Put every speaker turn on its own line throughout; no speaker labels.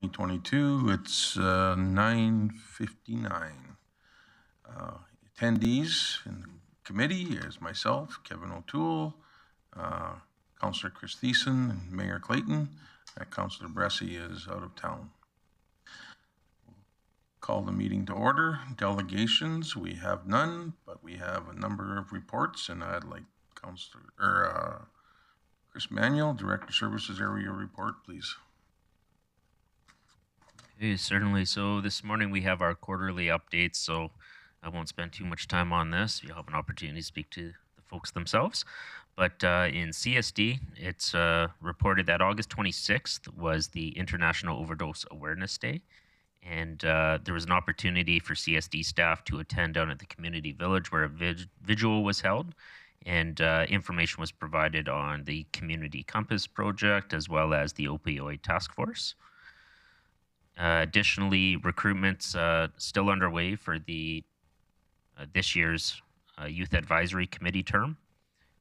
2022. It's 9:59. Attendees in the committee is myself, Kevin O'Toole, Councillor Chris Thiessen, and Mayor Clayton. Councillor Bressie is out of town. Call the meeting to order. Delegations, we have none, but we have a number of reports, and I'd like Chris Manuel, Director Services Area Report, please.
Okay, certainly. So this morning we have our quarterly updates, so I won't spend too much time on this. You'll have an opportunity to speak to the folks themselves. But in CSD, it's reported that August 26th was the International Overdose Awareness Day. And there was an opportunity for CSD staff to attend down at the community village where a vigil was held. And information was provided on the Community Compass project as well as the Opioid Task Force. Additionally, recruitment's still underway for the this year's Youth Advisory Committee term.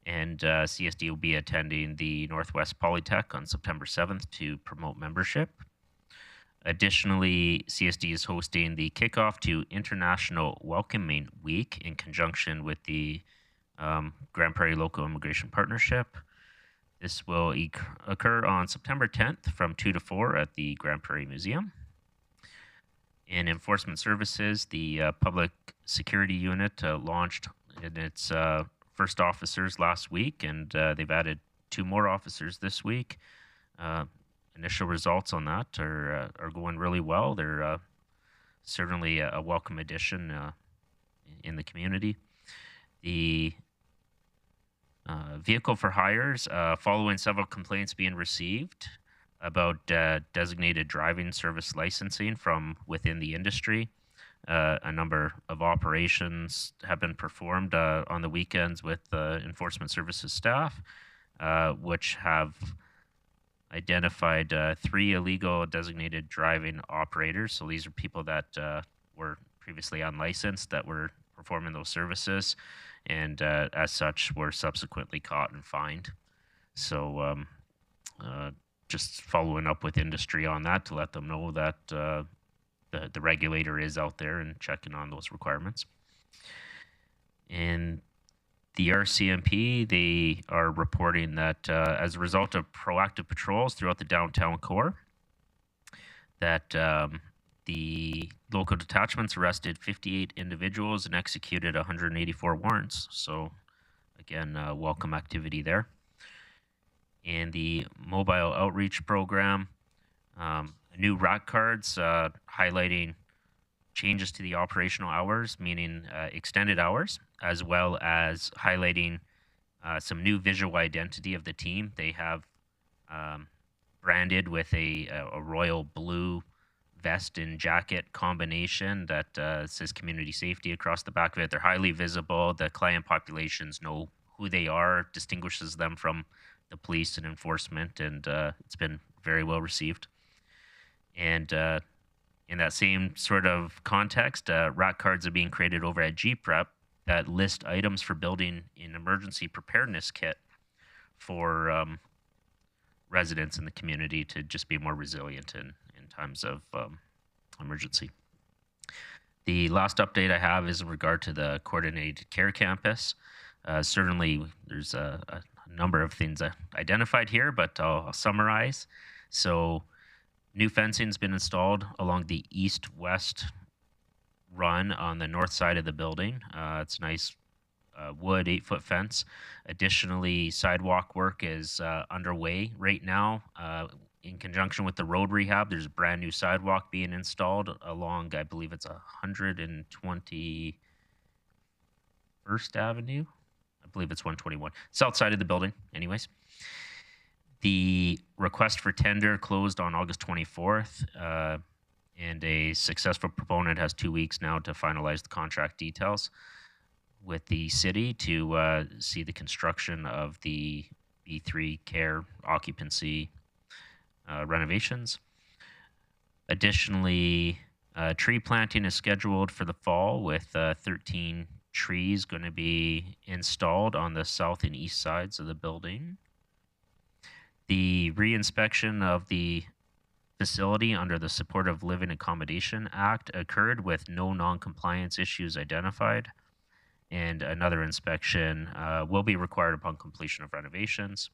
And CSD will be attending the Northwest Polytech on September 7th to promote membership. Additionally, CSD is hosting the kickoff to International Welcoming Week in conjunction with the Grande Prairie Local Immigration Partnership. This will occur on September 10th from 2 to 4 at the Grande Prairie Museum. In enforcement services, the Public Security Unit launched in its first officers last week, and they've added 2 more officers this week. Initial results on that are going really well. They're certainly a welcome addition in the community. The vehicle for hires, following several complaints being received about designated driving service licensing from within the industry, a number of operations have been performed on the weekends with enforcement services staff, which have identified 3 illegal designated driving operators. So these are people that were previously unlicensed that were performing those services, and as such were subsequently caught and fined. So just following up with industry on that to let them know that the regulator is out there and checking on those requirements. And the RCMP, they are reporting that as a result of proactive patrols throughout the downtown core, that the local detachments arrested 58 individuals and executed 184 warrants. So again, welcome activity there. And the mobile outreach program, new RAC cards highlighting changes to the operational hours, meaning extended hours, as well as highlighting some new visual identity of the team. They have branded with a royal blue vest and jacket combination that says community safety across the back of it. They're highly visible. The client populations know who they are, distinguishes them from the police and enforcement, and it's been very well received. And in that same sort of context, RAC cards are being created over at GPREP that list items for building an emergency preparedness kit for residents in the community to just be more resilient in times of emergency. The last update I have is in regard to the Coordinated Care Campus. Certainly, there's a number of things identified here, but I'll summarize. So new fencing has been installed along the east-west run on the north side of the building. It's nice wood 8-foot fence. Additionally, sidewalk work is underway right now. In conjunction with the road rehab, there's a brand new sidewalk being installed along, I believe it's 121st Avenue. I believe it's 121. South side of the building, anyways. The request for tender closed on August 24th, and a successful proponent has 2 weeks now to finalize the contract details with the city to see the construction of the B3 care occupancy renovations. Additionally, tree planting is scheduled for the fall with 13 trees going to be installed on the south and east sides of the building. The reinspection of the facility under the Supportive Living Accommodation Act occurred with no non-compliance issues identified, and another inspection will be required upon completion of renovations.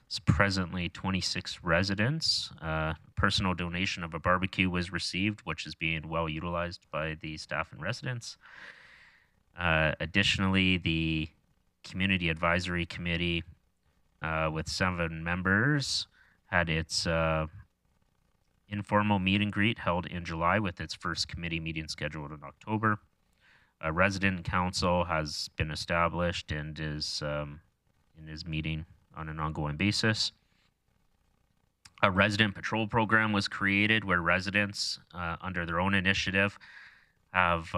It's presently 26 residents. Personal donation of a barbecue was received, which is being well utilized by the staff and residents. Additionally, the Community Advisory Committee with 7 members had its informal meet and greet held in July with its first committee meeting scheduled in October. A resident council has been established and is meeting on an ongoing basis. A resident patrol program was created where residents, under their own initiative, have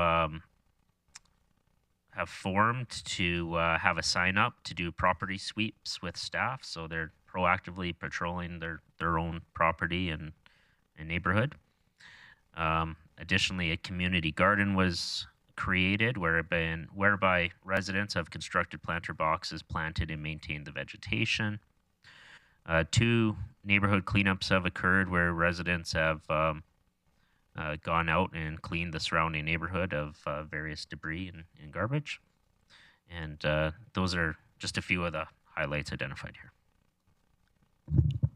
formed to have a sign up to do property sweeps with staff, so they're proactively patrolling their own property and neighborhood. Additionally, a community garden was created whereby residents have constructed planter boxes, planted and maintained the vegetation. 2 neighborhood cleanups have occurred where residents have gone out and cleaned the surrounding neighborhood of various debris and garbage. And those are just a few of the highlights identified here.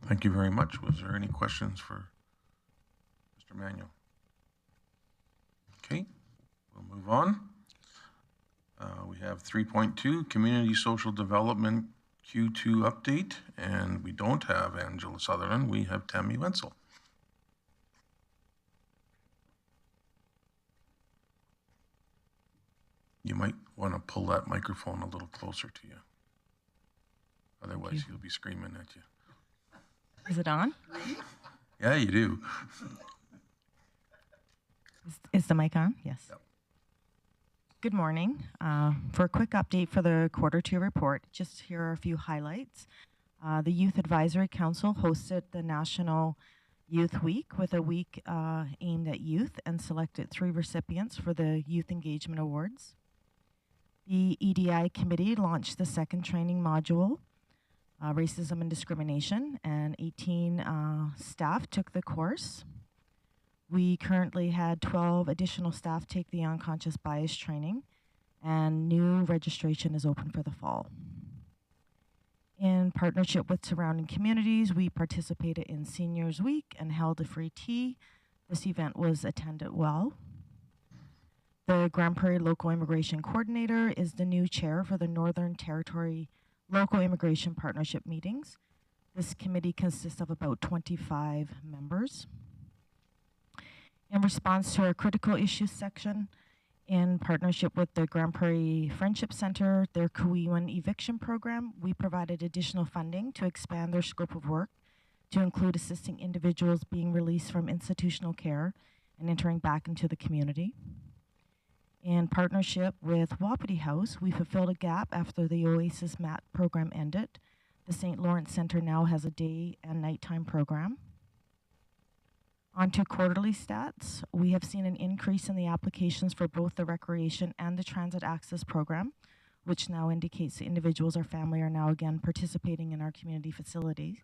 Thank you very much. Was there any questions for Mr. Manuel? Okay, we'll move on. We have 3.2, Community Social Development Q2 update, and we don't have Angela Sutherland. We have Tammy Wenzel. You might want to pull that microphone a little closer to you. Otherwise, you'll be screaming at you.
Is it on?
Yeah, you do.
Is the mic on? Yes.
Yep.
Good morning. For a quick update for the Q2 report, just here are a few highlights. The Youth Advisory Council hosted the National Youth Week with a week aimed at youth and selected 3 recipients for the Youth Engagement Awards. The EDI committee launched the 2nd training module, Racism and Discrimination, and 18 staff took the course. We currently had 12 additional staff take the unconscious bias training, and new registration is open for the fall. In partnership with surrounding communities, we participated in Seniors Week and held a free tea. This event was attended well. The Grande Prairie Local Immigration Coordinator is the new chair for the Northern Territory Local Immigration Partnership meetings. This committee consists of about 25 members. In response to our critical issues section, in partnership with the Grande Prairie Friendship Center, their Kuiwan Eviction program, we provided additional funding to expand their scope of work to include assisting individuals being released from institutional care and entering back into the community. In partnership with Wapiti House, we fulfilled a gap after the Oasis MAT program ended. The St. Lawrence Center now has a day and nighttime program. On to quarterly stats. We have seen an increase in the applications for both the recreation and the transit access program, which now indicates the individuals or family are now again participating in our community facilities.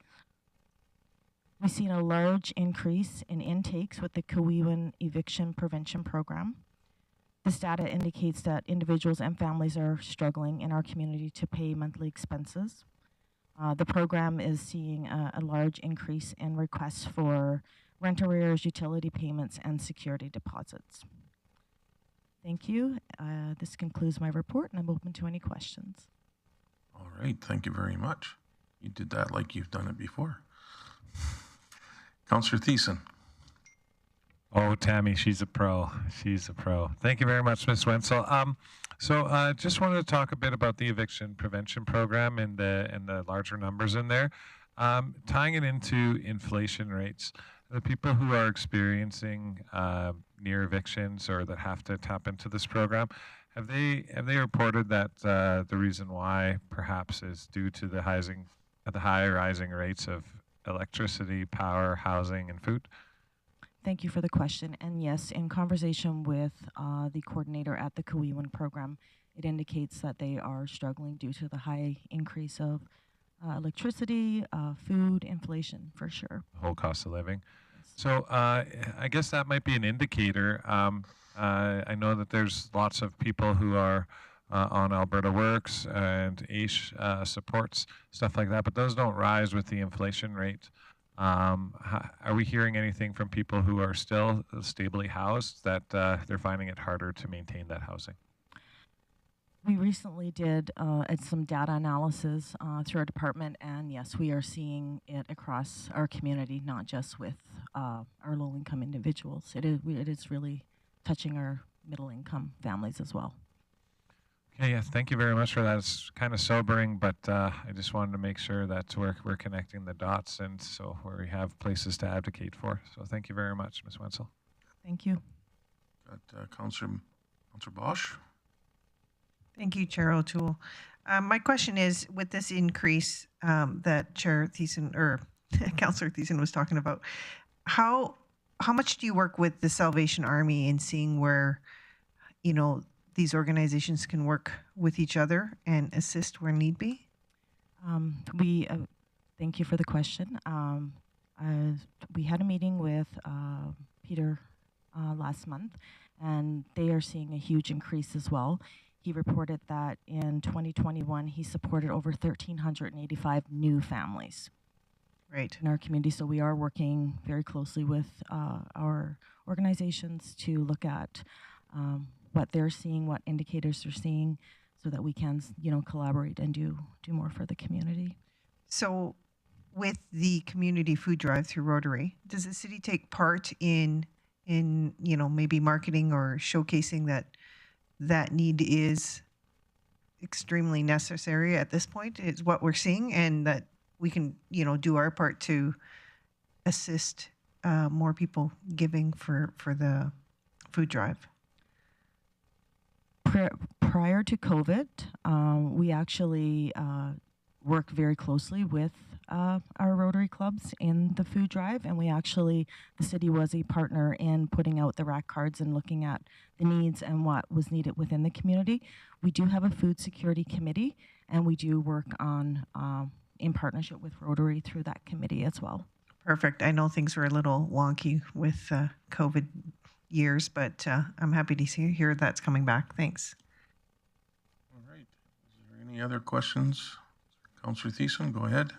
We've seen a large increase in intakes with the Kuiwan Eviction Prevention Program. This data indicates that individuals and families are struggling in our community to pay monthly expenses. The program is seeing a large increase in requests for rent arrears, utility payments, and security deposits. Thank you. This concludes my report, and I'm open to any questions.
All right, thank you very much. You did that like you've done it before. Councillor Thiessen.
Oh, Tammy, she's a pro. She's a pro. Thank you very much, Ms. Wenzel. So just wanted to talk a bit about the eviction prevention program and the larger numbers in there. Tying it into inflation rates, the people who are experiencing near evictions or that have to tap into this program, have they reported that the reason why perhaps is due to the high rising rates of electricity, power, housing, and food?
Thank you for the question. And yes, in conversation with the coordinator at the Kuiwan program, it indicates that they are struggling due to the high increase of electricity, food, inflation, for sure.
Whole cost of living.
Yes.
So I guess that might be an indicator. I know that there's lots of people who are on Alberta Works and AISH supports, stuff like that, but those don't rise with the inflation rate. Are we hearing anything from people who are still stably housed that they're finding it harder to maintain that housing?
We recently did some data analysis through our department, and yes, we are seeing it across our community, not just with our low-income individuals. It is really touching our middle-income families as well.
Okay, yeah, thank you very much for that. It's kind of sobering, but I just wanted to make sure that we're connecting the dots, and so where we have places to advocate for. So thank you very much, Ms. Wenzel.
Thank you.
Got Councillor Bosch.
Thank you, Chair O'Toole. My question is, with this increase that Chair Thiessen or Councillor Thiessen was talking about, how much do you work with the Salvation Army in seeing where, you know, these organizations can work with each other and assist where need be?
We thank you for the question. We had a meeting with Peter last month, and they are seeing a huge increase as well. He reported that in 2021, he supported over 1,385 new families
Right.
in our community. So we are working very closely with our organizations to look at what they're seeing, what indicators they're seeing, so that we can, you know, collaborate and do more for the community.
So with the community food drive through Rotary, does the city take part in you know, maybe marketing or showcasing that need is extremely necessary at this point, is what we're seeing, and that we can, you know, do our part to assist more people giving for the food drive?
Prior to COVID, we actually work very closely with our Rotary clubs in the food drive, and the city was a partner in putting out the rack cards and looking at the needs and what was needed within the community. We do have a food security committee, and we do work on in partnership with Rotary through that committee as well.
Perfect. I know things were a little wonky with COVID years, but I'm happy to hear that's coming back. Thanks.
All right. Is there any other questions? Councillor Thiessen, go ahead.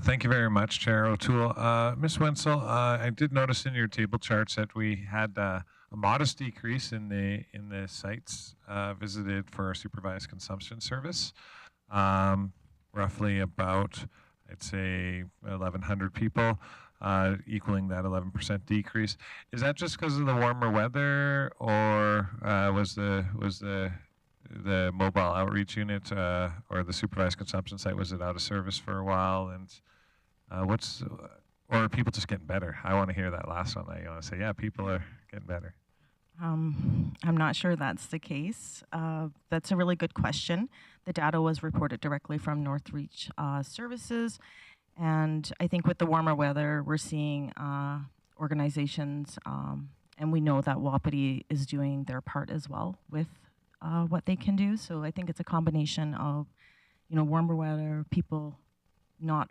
Thank you very much, Chair O'Toole. Ms. Wenzel, I did notice in your table charts that we had a modest decrease in the sites visited for our supervised consumption service. Roughly about, I'd say, 1,100 people, equaling that 11% decrease. Is that just because of the warmer weather, or was the mobile outreach unit or the supervised consumption site, was it out of service for a while? And or are people just getting better? I want to hear that last one. I want to say, yeah, people are getting better.
I'm not sure that's the case. That's a really good question. The data was reported directly from Northreach Services, and I think with the warmer weather, we're seeing organizations, and we know that Wapiti is doing their part as well with what they can do. So I think it's a combination of, you know, warmer weather, people not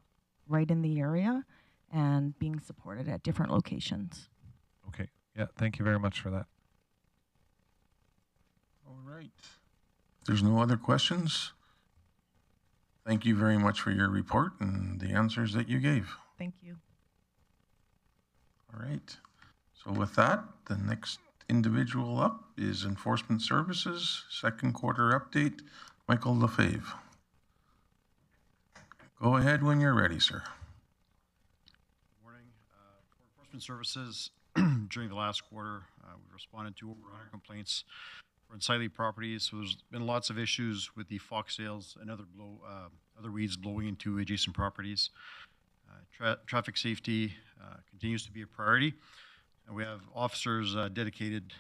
right in the area, and being supported at different locations.
Okay. Yeah. Thank you very much for that.
All right. If there's no other questions, thank you very much for your report and the answers that you gave.
Thank you.
All right. So with that, the next individual up is Enforcement Services, second quarter update, Michael Lefebvre. Go ahead when you're ready, sir.
Good morning. For Enforcement Services, during the last quarter, we responded to over 100 complaints for unsightly properties. So there's been lots of issues with the foxtails and other weeds blowing into adjacent properties. Traffic safety continues to be a priority. And we have officers dedicated,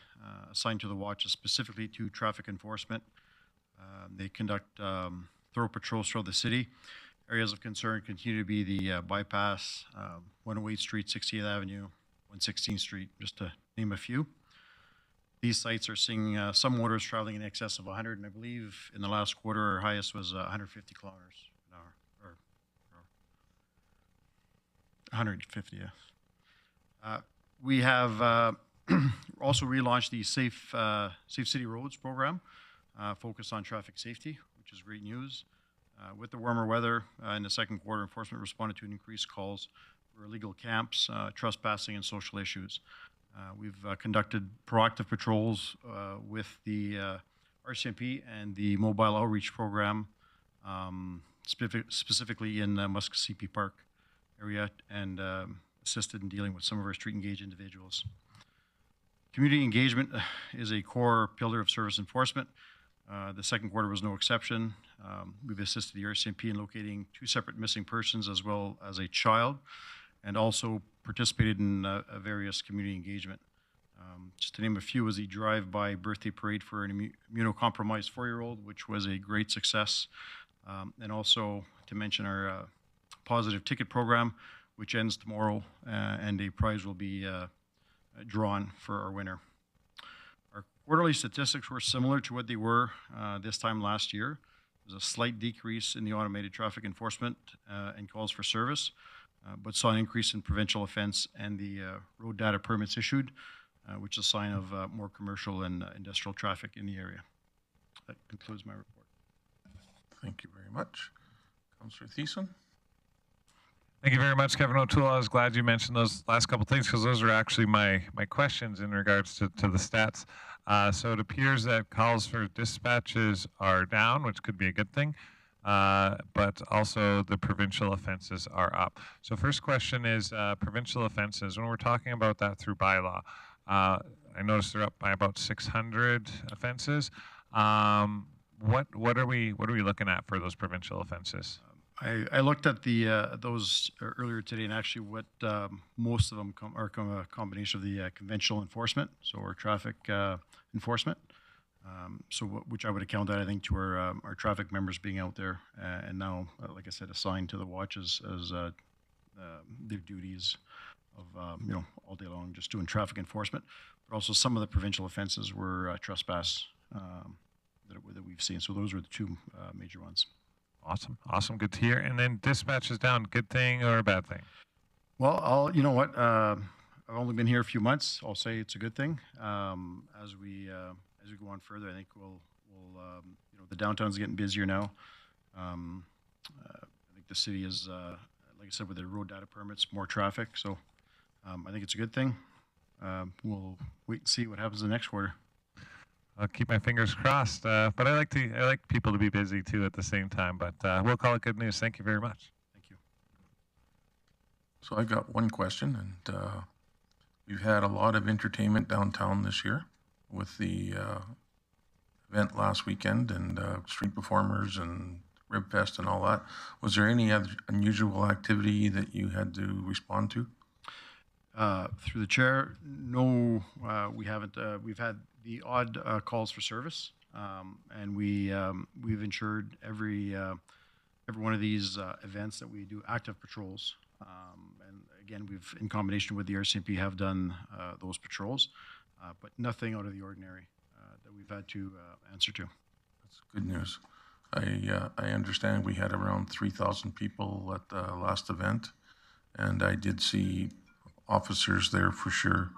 assigned to the watches specifically to traffic enforcement. They conduct thorough patrols throughout the city. Areas of concern continue to be the bypass, 108th Street, 60th Avenue, 116th Street, just to name a few. These sites are seeing some motors traveling in excess of 100, and I believe in the last quarter, our highest was 150 kilometers an hour, or 150, yes. We have also relaunched the Safe City Roads program, focused on traffic safety, which is great news. With the warmer weather in the second quarter, enforcement responded to an increased calls for illegal camps, trespassing, and social issues. We've conducted proactive patrols with the RCMP and the Mobile Outreach Program, specifically in Muskogee Park area, and assisted in dealing with some of our street engaged individuals. Community engagement is a core pillar of service enforcement. The second quarter was no exception. We've assisted the RCMP in locating 2 separate missing persons as well as a child, and also participated in various community engagement. Just to name a few, was the drive-by birthday parade for an immunocompromised 4-year-old, which was a great success. And also to mention our positive ticket program, which ends tomorrow, and a prize will be drawn for our winner. Our quarterly statistics were similar to what they were this time last year. There's a slight decrease in the automated traffic enforcement and calls for service, but saw an increase in provincial offense and the road data permits issued, which is a sign of more commercial and industrial traffic in the area. That concludes my report.
Thank you very much. Councillor Thiessen?
Thank you very much, Kevin O'Toole. I was glad you mentioned those last couple things because those are actually my questions in regards to the stats. So it appears that calls for dispatches are down, which could be a good thing, but also the provincial offenses are up. So first question is provincial offenses. When we're talking about that through bylaw, I noticed they're up by about 600 offenses. What are we looking at for those provincial offenses?
I looked at those earlier today, and actually what most of them are a combination of the conventional enforcement, so our traffic enforcement, which I would account that, I think, to our traffic members being out there and now, like I said, assigned to the watches as their duties of all day long just doing traffic enforcement. But also some of the provincial offenses were trespass that we've seen. So those are the 2 major ones.
Awesome, good to hear. And then dispatch is down, good thing or a bad thing?
Well, you know what? I've only been here a few months. I'll say it's a good thing. As we go on further, I think we'll the downtown's getting busier now. I think the city is, like I said, with the road data permits, more traffic. So I think it's a good thing. We'll wait and see what happens in the next quarter.
I'll keep my fingers crossed, but I like people to be busy too at the same time. But we'll call it good news. Thank you very much.
Thank you.
So I got one question, and we've had a lot of entertainment downtown this year with the event last weekend and street performers and Rib Fest and all that. Was there any other unusual activity that you had to respond to?
Through the chair, no, we haven't. We've had the odd calls for service, and we've ensured every one of these events that we do active patrols. And again, we've, in combination with the RCMP, have done those patrols, but nothing out of the ordinary that we've had to answer to.
That's good news. I understand we had around 3,000 people at the last event, and I did see officers there for sure.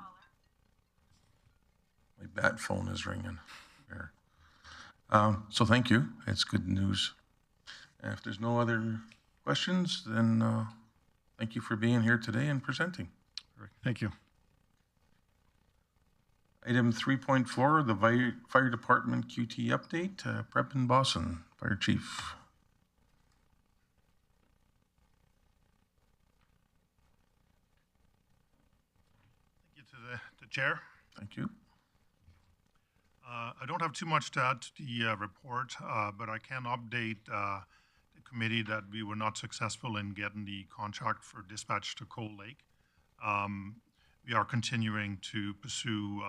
My bat phone is ringing there. So thank you. It's good news. And if there's no other questions, then thank you for being here today and presenting.
Thank you.
Item 3.4, the Fire Department QT update. Prepin Bosson, Fire Chief.
The chair.
Thank you.
I don't have too much to add to the report, but I can update the committee that we were not successful in getting the contract for dispatch to Cold Lake. We are continuing to pursue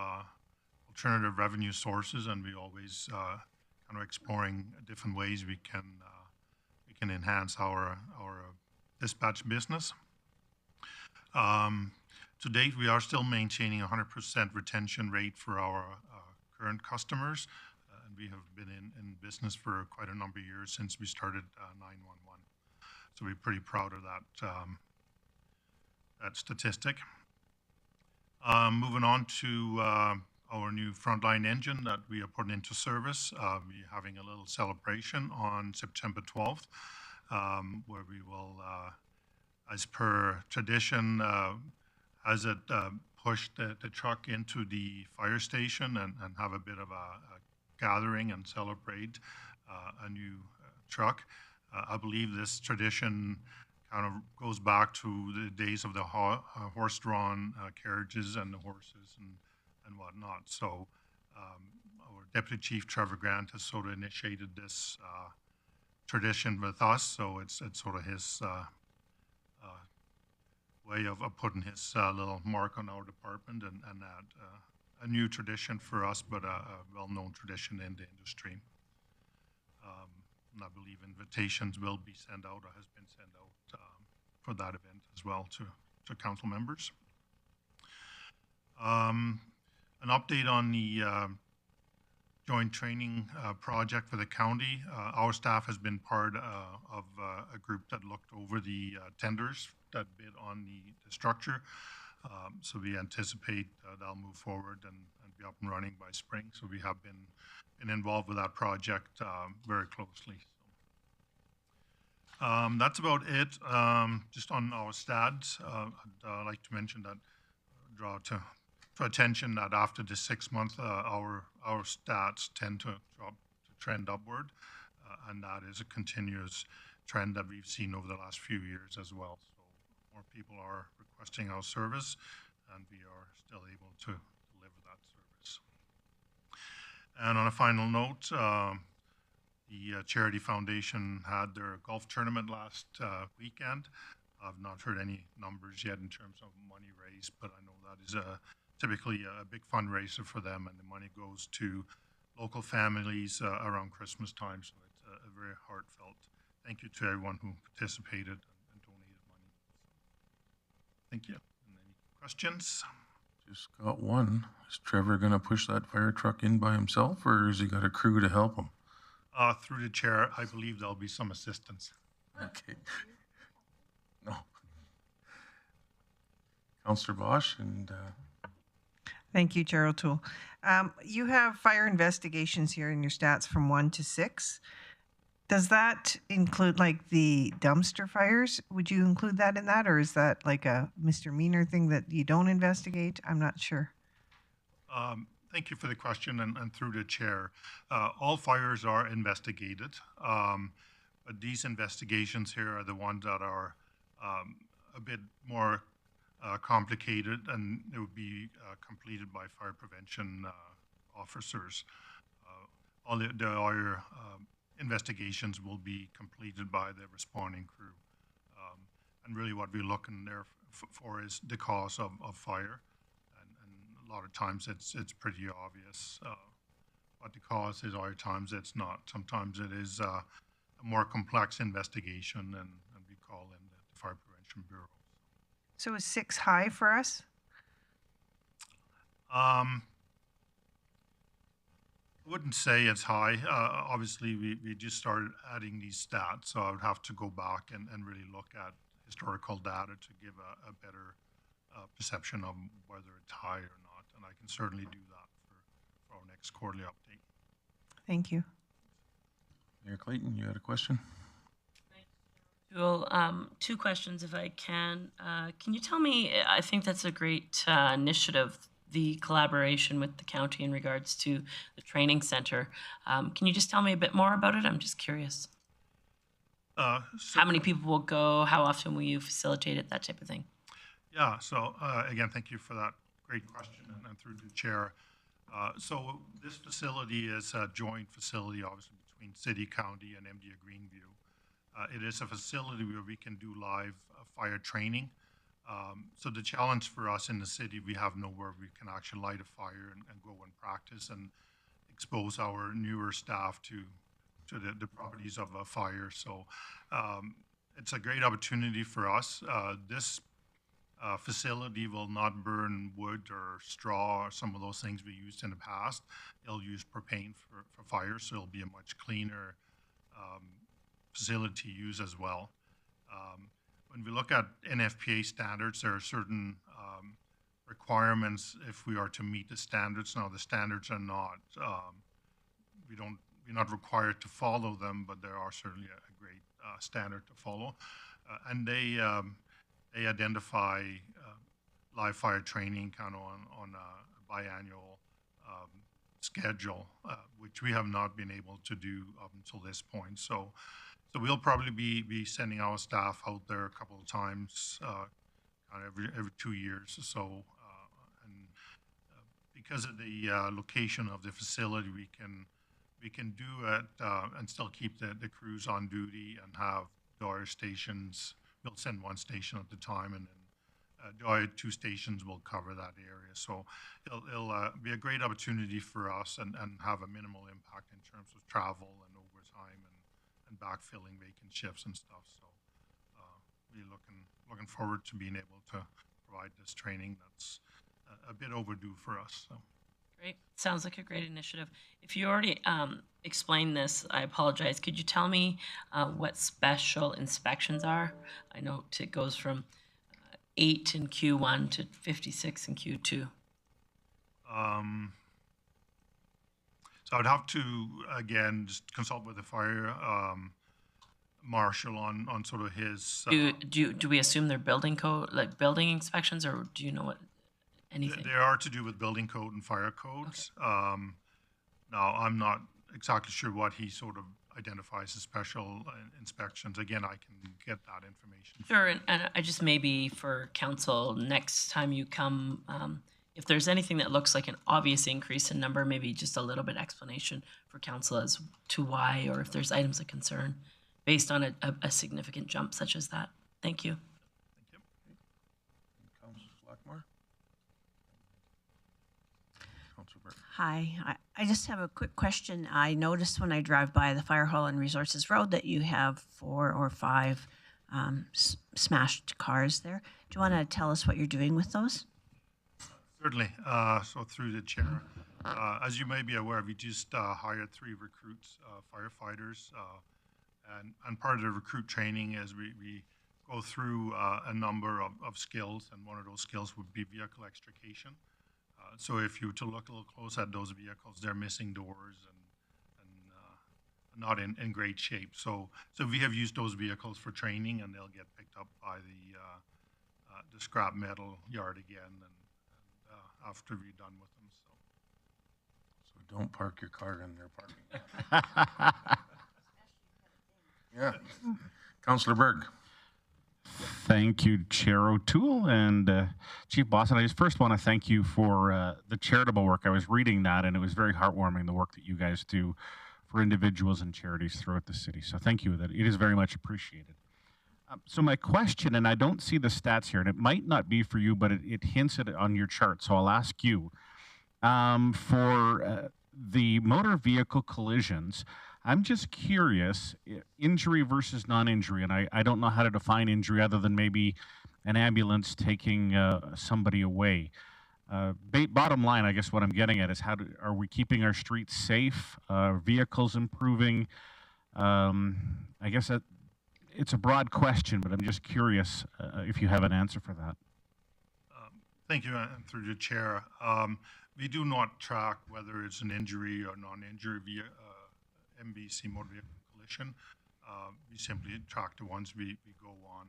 alternative revenue sources, and we always kind of exploring different ways we can enhance our dispatch business. To date, we are still maintaining 100% retention rate for our current customers, and we have been in business for quite a number of years since we started 911. So we're pretty proud of that that statistic. Moving on to our new Frontline Engine that we are putting into service. We're having a little celebration on September 12th, where we will, as per tradition, as it push the truck into the fire station and have a bit of a gathering and celebrate a new truck. I believe this tradition kind of goes back to the days of the horse-drawn carriages and the horses and whatnot. So our Deputy Chief Trevor Grant has sort of initiated this tradition with us. So it's sort of his way of putting his little mark on our department and that a new tradition for us, but a well-known tradition in the industry. And I believe invitations will be sent out or has been sent out for that event as well to council members. An update on the joint training project for the county. Our staff has been part of a group that looked over the tenders that bid on the structure. So we anticipate that'll move forward and be up and running by spring. So we have been involved with that project very closely. That's about it. Just on our stats, I'd like to mention that, draw to attention that after the 6 month, our stats tend to trend upward, and that is a continuous trend that we've seen over the last few years as well. So more people are requesting our service, and we are still able to deliver that service. And on a final note, the Charity Foundation had their golf tournament last weekend. I've not heard any numbers yet in terms of money raised, but I know that is typically a big fundraiser for them, and the money goes to local families around Christmas time. So it's a very heartfelt thank you to everyone who participated and donated money. Thank you. And any questions?
Just got one. Is Trevor going to push that fire truck in by himself, or has he got a crew to help him?
Through the chair, I believe there'll be some assistance.
Okay. No. Councillor Bosch and
Thank you, Chair O'Toole. You have fire investigations here in your stats from 1 to 6. Does that include like the dumpster fires? Would you include that in that, or is that like a misdemeanor thing that you don't investigate? I'm not sure.
Thank you for the question, and through the chair. All fires are investigated, but these investigations here are the ones that are a bit more complicated, and it would be completed by fire prevention officers. All the other investigations will be completed by the responding crew. And really what we're looking there for is the cause of fire. And a lot of times it's pretty obvious what the cause is. Other times it's not. Sometimes it is a more complex investigation, and we call in the Fire Prevention Bureau.
So is 6 high for us?
I wouldn't say it's high. Obviously, we just started adding these stats, so I would have to go back and really look at historical data to give a better perception of whether it's high or not. And I can certainly do that for our next quarterly update.
Thank you.
Mayor Clayton, you had a question?
Well, 2 questions if I can. Can you tell me, I think that's a great initiative, the collaboration with the county in regards to the training center. Can you just tell me a bit more about it? I'm just curious. How many people will go? How often will you facilitate it? That type of thing.
Yeah, so again, thank you for that great question, and through the chair. So this facility is a joint facility, obviously, between City, County, and MDA Greenview. It is a facility where we can do live fire training. So the challenge for us in the city, we have nowhere we can actually light a fire and go and practice and expose our newer staff to the properties of a fire. So it's a great opportunity for us. This facility will not burn wood or straw or some of those things we used in the past. It'll use propane for fire, so it'll be a much cleaner facility to use as well. When we look at Nfpa standards, there are certain requirements if we are to meet the standards. Now, the standards are not, we're not required to follow them, but there are certainly a great standard to follow. And they identify live fire training kind of on a biannual schedule, which we have not been able to do up until this point. So we'll probably be sending our staff out there a couple of times, kind of every 2 years or so. And because of the location of the facility, we can do it and still keep the crews on duty and have door stations. We'll send one station at a time, and then two stations will cover that area. So it'll be a great opportunity for us and have a minimal impact in terms of travel and overtime and backfilling vacant shifts and stuff. So we're looking forward to being able to provide this training that's a bit overdue for us. So.
Great. Sounds like a great initiative. If you already explained this, I apologize. Could you tell me what special inspections are? I know it goes from 8 in Q1 to 56 in Q2.
So I'd have to, again, just consult with the fire marshal on sort of his...
Do we assume they're building code, like building inspections, or do you know what, anything?
They are to do with building code and fire codes. Okay. Now, I'm not exactly sure what he sort of identifies as special inspections. Again, I can get that information.
Sure, and I just maybe for council, next time you come, if there's anything that looks like an obvious increase in number, maybe just a little bit explanation for council as to why, or if there's items of concern based on a significant jump such as that. Thank you.
Thank you. Councilor Blackmore. Councilor Burke.
Hi, I just have a quick question. I noticed when I drive by the Fire Hall and Resources Road that you have 4 or 5 smashed cars there. Do you want to tell us what you're doing with those?
Certainly. So through the chair, as you may be aware, we just hired 3 recruits, firefighters, and part of the recruit training is we go through a number of skills, and one of those skills would be vehicle extrication. So if you were to look a little close at those vehicles, they're missing doors and not in great shape. So we have used those vehicles for training, and they'll get picked up by the scrap metal yard again, and after we're done with them.
So don't park your car in their parking. Yeah. Councillor Berg.
Thank you, Chair O'Toole and Chief Boston. I just first want to thank you for the charitable work. I was reading that, and it was very heartwarming, the work that you guys do for individuals and charities throughout the city. So thank you. That it is very much appreciated. So my question, and I don't see the stats here, and it might not be for you, but it hints at it on your chart. So I'll ask you for the motor vehicle collisions. I'm just curious, injury versus non-injury, and I don't know how to define injury other than maybe an ambulance taking somebody away. Bottom line, I guess what I'm getting at is are we keeping our streets safe? Vehicles improving? I guess it's a broad question, but I'm just curious if you have an answer for that.
Thank you, through the chair. We do not track whether it's an injury or non-injury via MVC, motor vehicle collision. We simply track the ones we go on.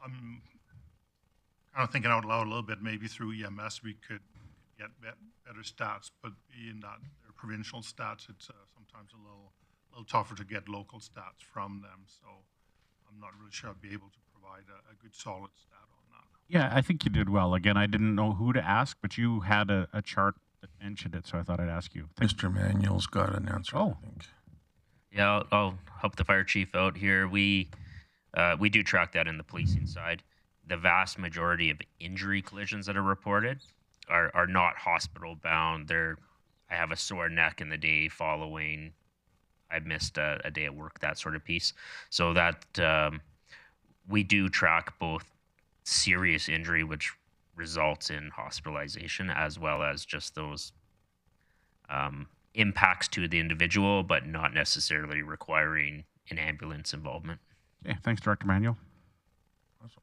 I'm kind of thinking out loud a little bit. Maybe through EMS we could get better stats, but being that they're provincial stats, it's sometimes a little tougher to get local stats from them. So I'm not really sure I'd be able to provide a good solid stat on that.
Yeah, I think you did well. Again, I didn't know who to ask, but you had a chart that mentioned it, so I thought I'd ask you.
Mr. Manuel's got an answer,
Oh.
I think.
Yeah, I'll help the fire chief out here. We do track that in the policing side. The vast majority of injury collisions that are reported are not hospital bound. I have a sore neck in the day following. I missed a day at work, that sort of piece. So that we do track both serious injury, which results in hospitalization, as well as just those impacts to the individual, but not necessarily requiring an ambulance involvement.
Okay, thanks, Director Manuel.
Awesome.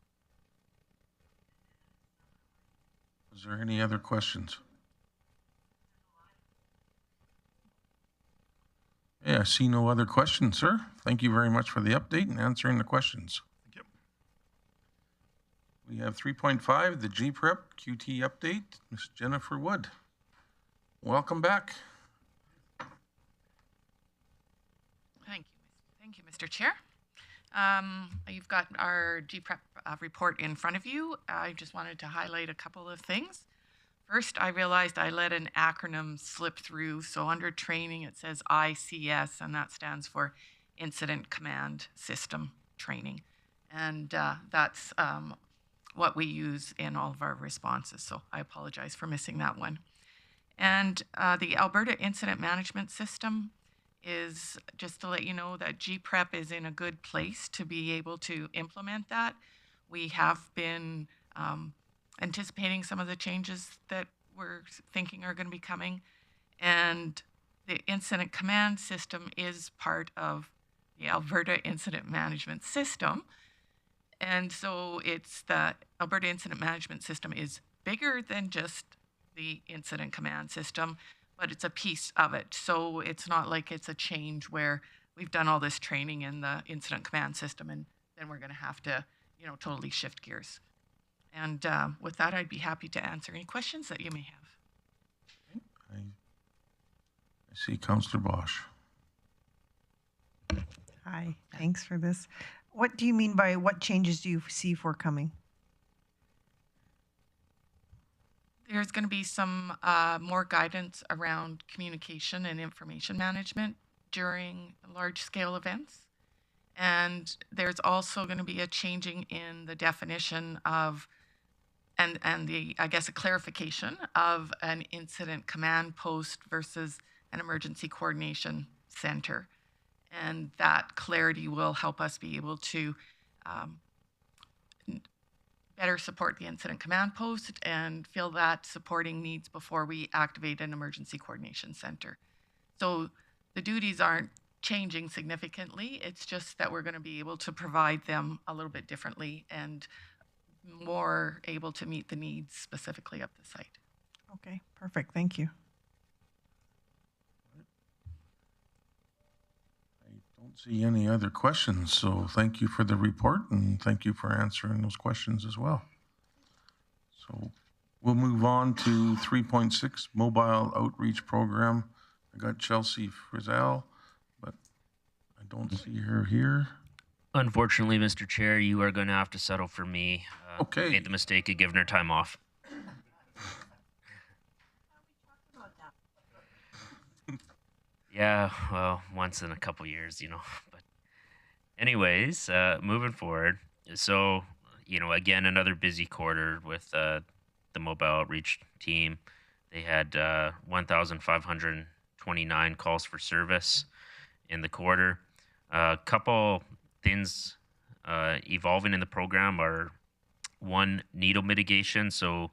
Is there any other questions? Yeah, I see no other questions, sir. Thank you very much for the update and answering the questions.
Thank you.
We have 3.5, the GPREP QT update. Ms. Jennifer Wood. Welcome back.
Thank you, Mr. Chair. You've got our GPREP report in front of you. I just wanted to highlight a couple of things. First, I realized I let an acronym slip through. So under training, it says ICS, and that stands for Incident Command System Training. And that's what we use in all of our responses. So I apologize for missing that one. And the Alberta Incident Management System is, just to let you know, that GPREP is in a good place to be able to implement that. We have been anticipating some of the changes that we're thinking are going to be coming. And the Incident Command System is part of the Alberta Incident Management System. And so it's the Alberta Incident Management System is bigger than just the Incident Command System, but it's a piece of it. So it's not like it's a change where we've done all this training in the Incident Command System and then we're going to have to, totally shift gears. And with that, I'd be happy to answer any questions that you may have.
I see Councillor Bosch.
Hi, thanks for this. What do you mean by what changes do you see forthcoming?
There's going to be some more guidance around communication and information management during large-scale events. And there's also going to be a changing in the definition of, and I guess a clarification of an incident command post versus an emergency coordination center. And that clarity will help us be able to better support the incident command post and fill that supporting needs before we activate an emergency coordination center. So the duties aren't changing significantly. It's just that we're going to be able to provide them a little bit differently and more able to meet the needs specifically of the site.
Okay, perfect. Thank you.
I don't see any other questions, so thank you for the report and thank you for answering those questions as well. So we'll move on to 3.6, Mobile Outreach Program. I got Chelsea Frizzell, but I don't see her here.
Unfortunately, Mr. Chair, you are going to have to settle for me.
Okay.
Made the mistake of giving her time off. Yeah, well, once in a couple years, But anyways, moving forward. So, again, another busy quarter with the mobile outreach team. They had 1,529 calls for service in the quarter. A couple things evolving in the program are, one, needle mitigation. So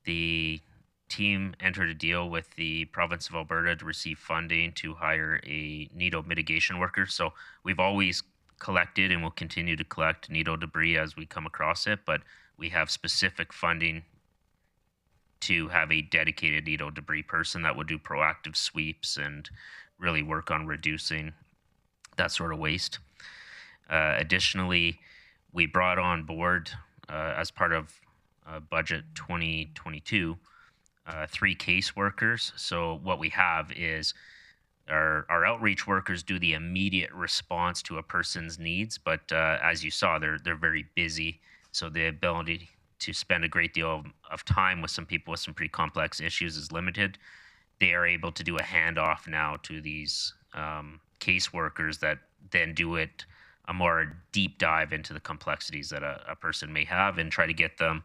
the team entered a deal with the province of Alberta to receive funding to hire a needle mitigation worker. So we've always collected and will continue to collect needle debris as we come across it, but we have specific funding to have a dedicated needle debris person that will do proactive sweeps and really work on reducing that sort of waste. Additionally, we brought on board as part of budget 2022 3 caseworkers. So what we have is our outreach workers do the immediate response to a person's needs, but as you saw, they're very busy. So the ability to spend a great deal of time with some people with some pretty complex issues is limited. They are able to do a handoff now to these caseworkers that then do it a more deep dive into the complexities that a person may have and try to get them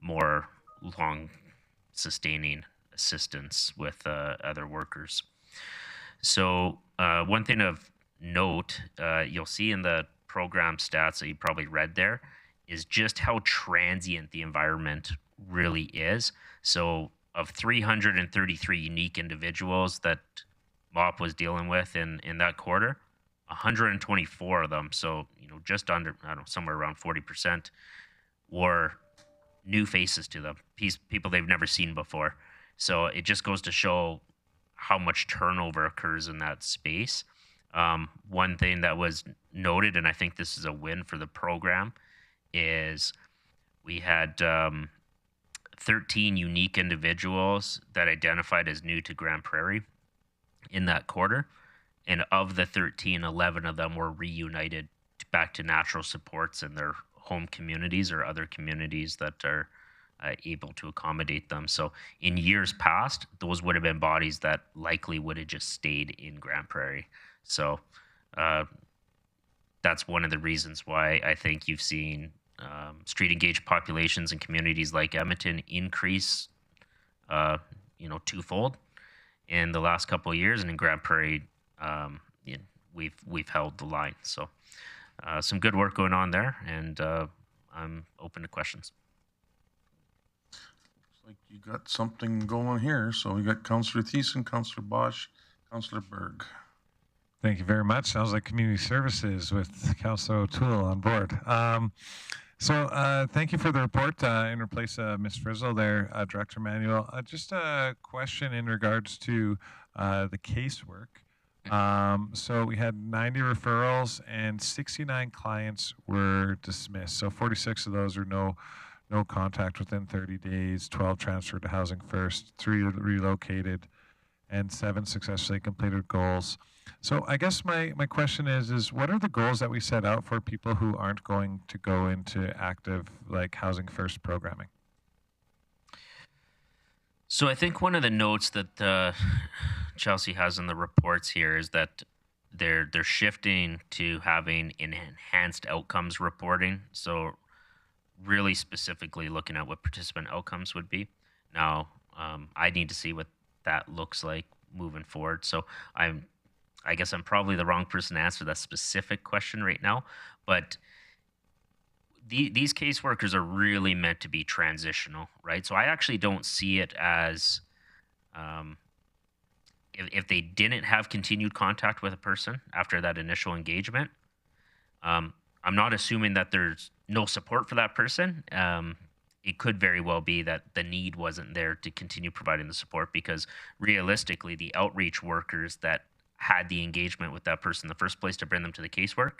more long sustaining assistance with other workers. So one thing of note, you'll see in the program stats that you probably read there, is just how transient the environment really is. So of 333 unique individuals that MOP was dealing with in that quarter, 124 of them, so just under, I don't know, somewhere around 40%, were new faces to them, people they've never seen before. So it just goes to show how much turnover occurs in that space. One thing that was noted, and I think this is a win for the program, is we had 13 unique individuals that identified as new to Grande Prairie in that quarter. And of the 13, 11 of them were reunited back to natural supports in their home communities or other communities that are able to accommodate them. So in years past, those would have been bodies that likely would have just stayed in Grande Prairie. So that's one of the reasons why I think you've seen street engaged populations in communities like Edmonton increase, twofold in the last couple of years, and in Grande Prairie, we've held the line. So some good work going on there, and I'm open to questions.
Looks like you got something going here. So we got Councillor Thiessen, Councillor Bosch, Councillor Berg.
Thank you very much. Sounds like community services with Councillor O'Toole on board. Thank you for the report in replace of Ms. Frizzle there, Director Manuel. Just a question in regards to the casework. So we had 90 referrals and 69 clients were dismissed. So 46 of those are no contact within 30 days, 12 transferred to Housing First, 3 relocated, and 7 successfully completed goals. So I guess my question is what are the goals that we set out for people who aren't going to go into active Housing First programming?
So I think one of the notes that Chelsea has in the reports here is that they're shifting to having enhanced outcomes reporting. So really specifically looking at what participant outcomes would be. Now, I need to see what that looks like moving forward. So I guess I'm probably the wrong person to answer that specific question right now, but these caseworkers are really meant to be transitional, right? So I actually don't see it as if they didn't have continued contact with a person after that initial engagement, I'm not assuming that there's no support for that person. It could very well be that the need wasn't there to continue providing the support, because realistically, the outreach workers that had the engagement with that person in the first place to bring them to the casework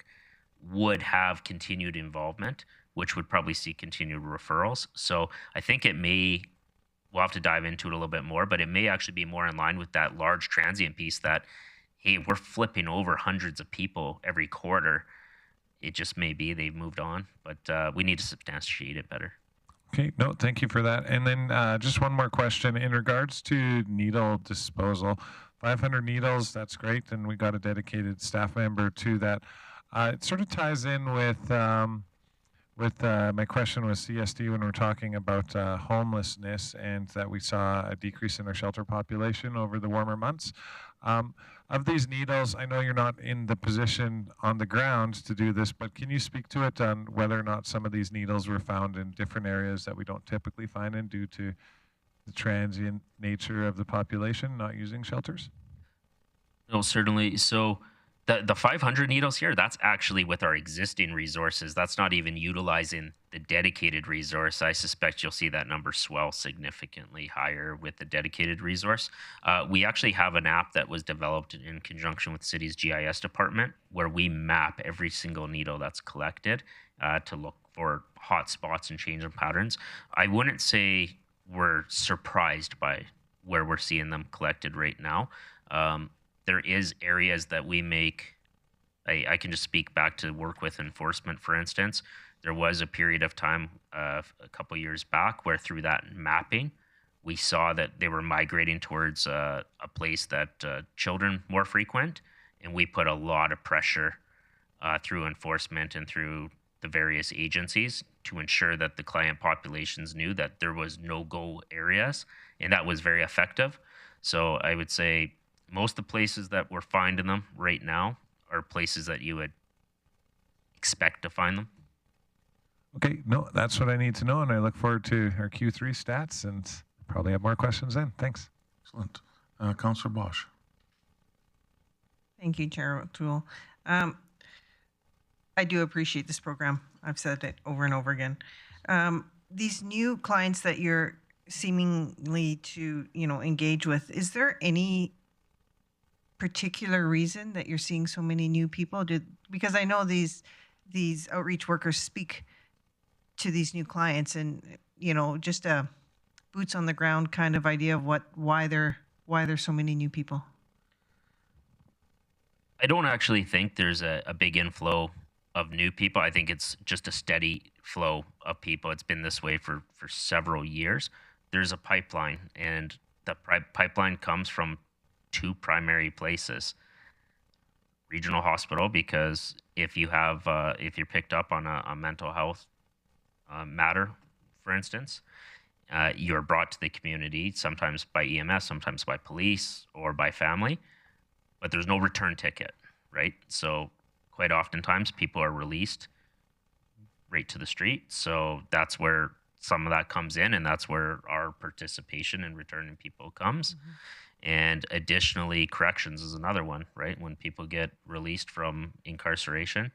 would have continued involvement, which would probably see continued referrals. So I think we'll have to dive into it a little bit more, but it may actually be more in line with that large transient piece that, hey, we're flipping over hundreds of people every quarter. It just may be they've moved on, but we need to substantiate it better.
Okay, no, thank you for that. And then just one more question in regards to needle disposal. 500 needles, that's great, and we got a dedicated staff member to that. It sort of ties in with my question with CSD when we're talking about homelessness, and that we saw a decrease in our shelter population over the warmer months. Of these needles, I know you're not in the position on the ground to do this, but can you speak to it on whether or not some of these needles were found in different areas that we don't typically find in due to the transient nature of the population not using shelters?
No, certainly. So the 500 needles here, that's actually with our existing resources. That's not even utilizing the dedicated resource. I suspect you'll see that number swell significantly higher with the dedicated resource. We actually have an app that was developed in conjunction with the city's GIS department, where we map every single needle that's collected to look for hot spots and change in patterns. I wouldn't say we're surprised by where we're seeing them collected right now. There is areas that we make, I can just speak back to work with enforcement, for instance. There was a period of time a couple years back where through that mapping, we saw that they were migrating towards a place that children more frequent, and we put a lot of pressure through enforcement and through the various agencies to ensure that the client populations knew that there was no-go areas, and that was very effective. So I would say most of the places that we're finding them right now are places that you would expect to find them.
Okay, no, that's what I need to know, and I look forward to our Q3 stats and probably have more questions then. Thanks.
Excellent. Councillor Bosch.
Thank you, Chair O'Toole. I do appreciate this program. I've said it over and over again. these new clients that you're seemingly to, engage with, is there any particular reason that you're seeing so many new people? Because I know these outreach workers speak to these new clients, and just a boots on the ground kind of idea of why there's so many new people.
I don't actually think there's a big inflow of new people. I think it's just a steady flow of people. It's been this way for several years. There's a pipeline, and the pipeline comes from two primary places. Regional hospital, because if you're picked up on a mental health matter, for instance, you're brought to the community, sometimes by EMS, sometimes by police or by family, but there's no return ticket, right? So quite oftentimes people are released right to the street. So that's where some of that comes in, and that's where our participation in returning people comes. Mm-hmm. And additionally, corrections is another one, right? When people get released from incarceration,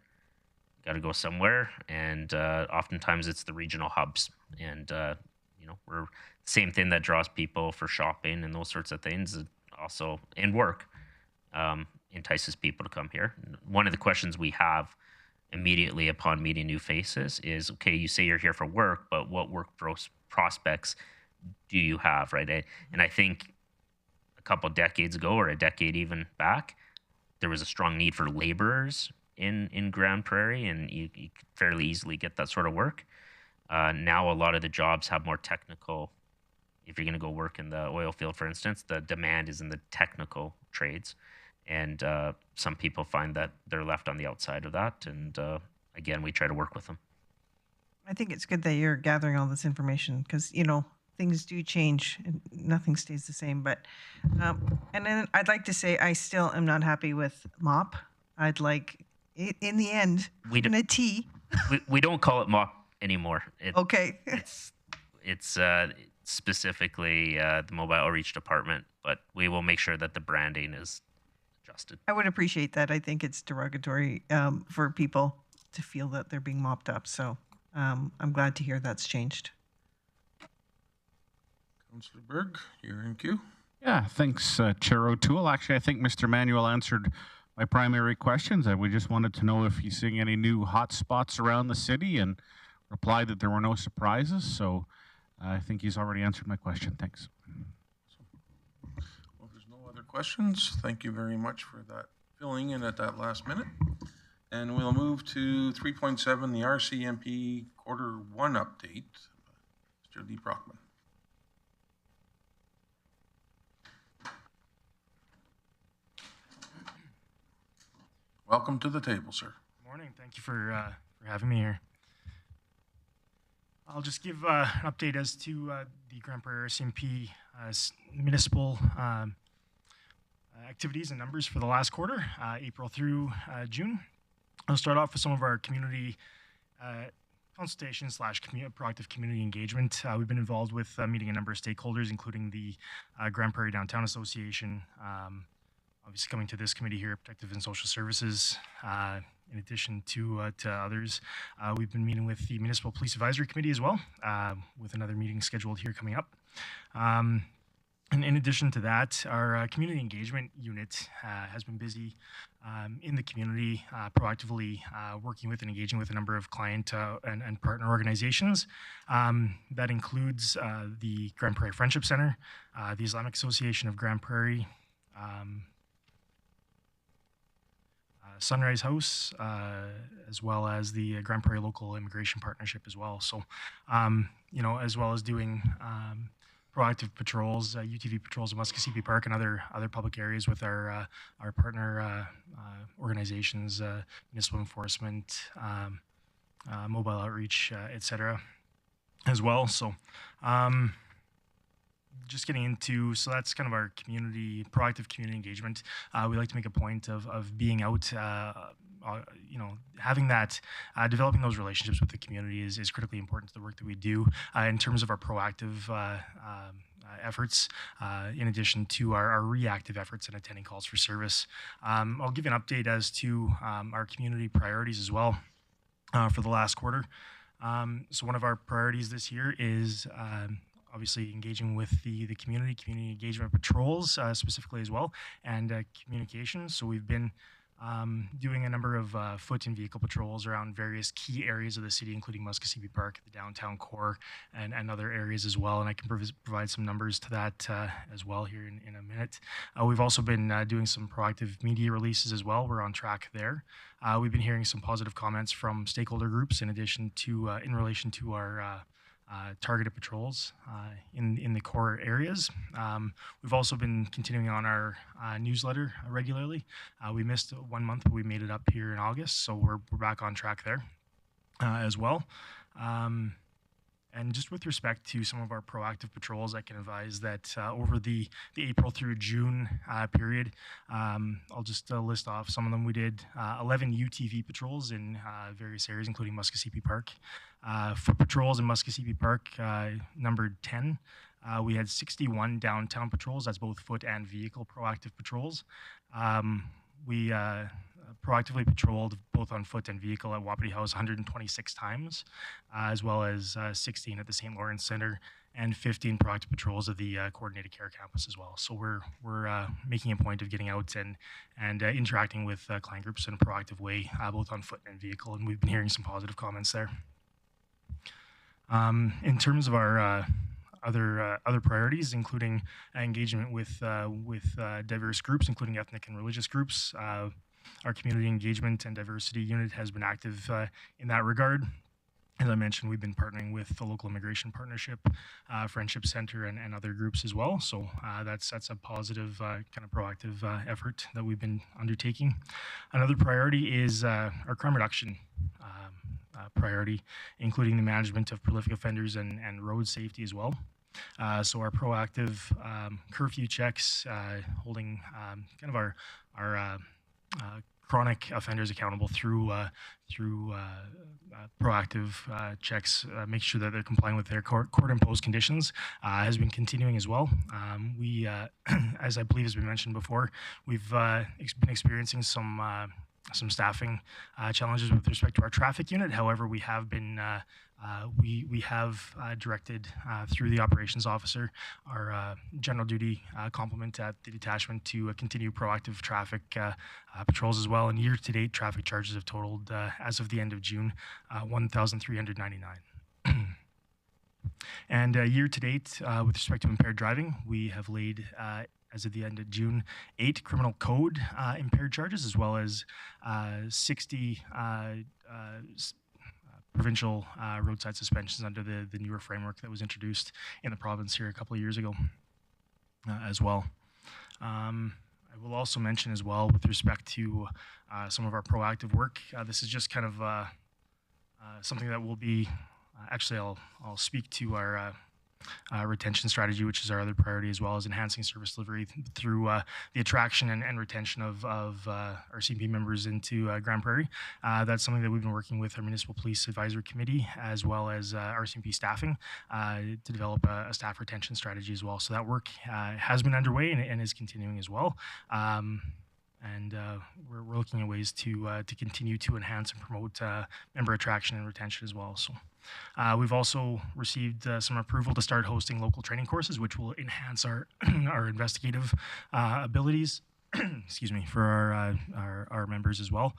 got to go somewhere, and oftentimes it's the regional hubs. And we're same thing that draws people for shopping and those sorts of things. Also, in work, entices people to come here. One of the questions we have immediately upon meeting new faces is, okay, you say you're here for work, but what work prospects do you have, right? And I think a couple decades ago, or a decade even back, there was a strong need for laborers in Grande Prairie, and you could fairly easily get that sort of work. Now a lot of the jobs have more technical. If you're going to go work in the oil field, for instance, the demand is in the technical trades. And some people find that they're left on the outside of that. And again, we try to work with them.
I think it's good that you're gathering all this information, because, things do change and nothing stays the same. But, and then I'd like to say I still am not happy with MOP. I'd like, in the end, even a T.
We don't call it MOP anymore.
Okay.
It's specifically the Mobile Outreach Department, but we will make sure that the branding is adjusted.
I would appreciate that. I think it's derogatory for people to feel that they're being mopped up. So I'm glad to hear that's changed.
Councillor Berg, you're in queue.
Yeah, thanks, Chair O'Toole. Actually, I think Mr. Manuel answered my primary questions. We just wanted to know if he's seeing any new hot spots around the city, and replied that there were no surprises. So I think he's already answered my question. Thanks.
Well, if there's no other questions, thank you very much for that filling in at that last minute. And we'll move to 3.7, the RCMP Q1 update. Mr. Lee Brockman. Welcome to the table, sir.
Good morning. Thank you for having me here. I'll just give an update as to the Grande Prairie RCMP municipal activities and numbers for the last quarter, April through June. I'll start off with some of our community consultation / proactive community engagement. We've been involved with meeting a number of stakeholders, including the Grande Prairie Downtown Association, obviously coming to this committee here, Protective and Social Services, in addition to others. We've been meeting with the Municipal Police Advisory Committee as well, with another meeting scheduled here coming up. And in addition to that, our community engagement unit has been busy in the community, proactively working with and engaging with a number of client and partner organizations. That includes the Grande Prairie Friendship Center, the Islamic Association of Grande Prairie, Sunrise House, as well as the Grande Prairie Local Immigration Partnership as well. So, as well as doing proactive patrols, UTV patrols in Muskogee Park and other public areas with our partner organizations, municipal enforcement, mobile outreach, etc. as well. So, just getting into, so that's kind of our proactive community engagement. We like to make a point of being out, having that, developing those relationships with the community is critically important to the work that we do in terms of our proactive efforts, in addition to our reactive efforts in attending calls for service. I'll give you an update as to our community priorities as well for the last quarter. So one of our priorities this year is obviously engaging with the community engagement patrols specifically as well, and communication. So we've been doing a number of foot and vehicle patrols around various key areas of the city, including Muskosipi Park, the downtown core, and other areas as well. And I can provide some numbers to that as well here in a minute. We've also been doing some proactive media releases as well. We're on track there. We've been hearing some positive comments from stakeholder groups in addition to in relation to our targeted patrols in the core areas. We've also been continuing on our newsletter regularly. We missed 1 month, but we made it up here in August, so we're back on track there as well. And just with respect to some of our proactive patrols, I can advise that over the April through June period, I'll just list off some of them. We did 11 UTV patrols in various areas, including Muskosipi Park. Foot patrols in Muskosipi Park numbered 10. We had 61 downtown patrols. That's both foot and vehicle proactive patrols. We proactively patrolled both on foot and vehicle at Wapiti House 126 times, as well as 16 at the St. Lawrence Center and 15 proactive patrols at the coordinated care campus as well. So we're making a point of getting out and interacting with client groups in a proactive way, both on foot and vehicle, and we've been hearing some positive comments there. In terms of our other priorities, including engagement with diverse groups, including ethnic and religious groups. Our community engagement and diversity unit has been active in that regard. As I mentioned, we've been partnering with the local immigration partnership, Friendship Center, and other groups as well. So that's a positive kind of proactive effort that we've been undertaking. Another priority is our crime reduction priority, including the management of prolific offenders and road safety as well. So our proactive curfew checks, holding kind of our chronic offenders accountable through proactive checks, make sure that they're complying with their court-imposed conditions, has been continuing as well. We, as I believe has been mentioned before, we've been experiencing some staffing challenges with respect to our traffic unit. However, we have been we have directed through the operations officer our general duty complement at the detachment to continue proactive traffic patrols as well. And year-to-date traffic charges have totaled, as of the end of June, 1,399. And year-to-date, with respect to impaired driving, we have laid as of the end of June, 8 criminal code impaired charges, as well as 60 provincial roadside suspensions under the newer framework that was introduced in the province here a couple of years ago as well. I will also mention as well, with respect to some of our proactive work, this is just kind of something that will be, actually I'll speak to our retention strategy, which is our other priority, as well as enhancing service delivery through the attraction and retention of our CMP members into Grande Prairie. That's something that we've been working with our Municipal Police Advisory Committee, as well as our CMP staffing, to develop a staff retention strategy as well. So that work has been underway and is continuing as well. And we're looking at ways to continue to enhance and promote member attraction and retention as well. So we've also received some approval to start hosting local training courses, which will enhance our our investigative abilities. Excuse me, for our members as well,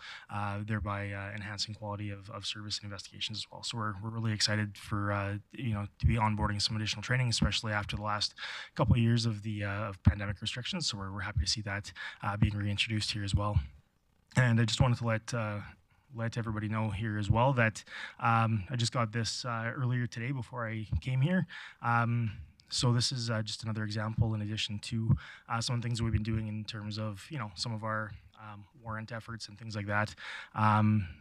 thereby enhancing quality of service and investigations as well. So we're really excited for to be onboarding some additional training, especially after the last couple of years of the of pandemic restrictions. So we're happy to see that being reintroduced here as well. And I just wanted to let everybody know here as well that I just got this earlier today before I came here. So this is just another example in addition to some of the things that we've been doing in terms of, some of our warrant efforts and things like that.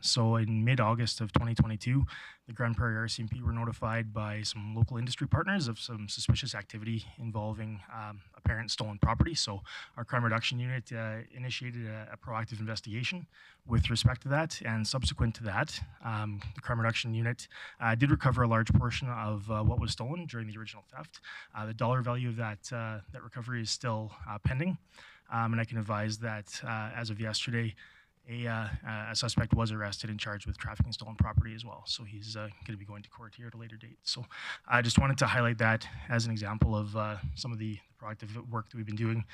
So in mid-August of 2022, the Grande Prairie RCMP were notified by some local industry partners of some suspicious activity involving apparent stolen property. So our crime reduction unit initiated a proactive investigation with respect to that, and subsequent to that, the crime reduction unit did recover a large portion of what was stolen during the original theft. The dollar value of that recovery is still pending. And I can advise that as of yesterday, a suspect was arrested and charged with trafficking stolen property as well. So he's going to be going to court here at a later date. So I just wanted to highlight that as an example of some of the proactive work that we've been doing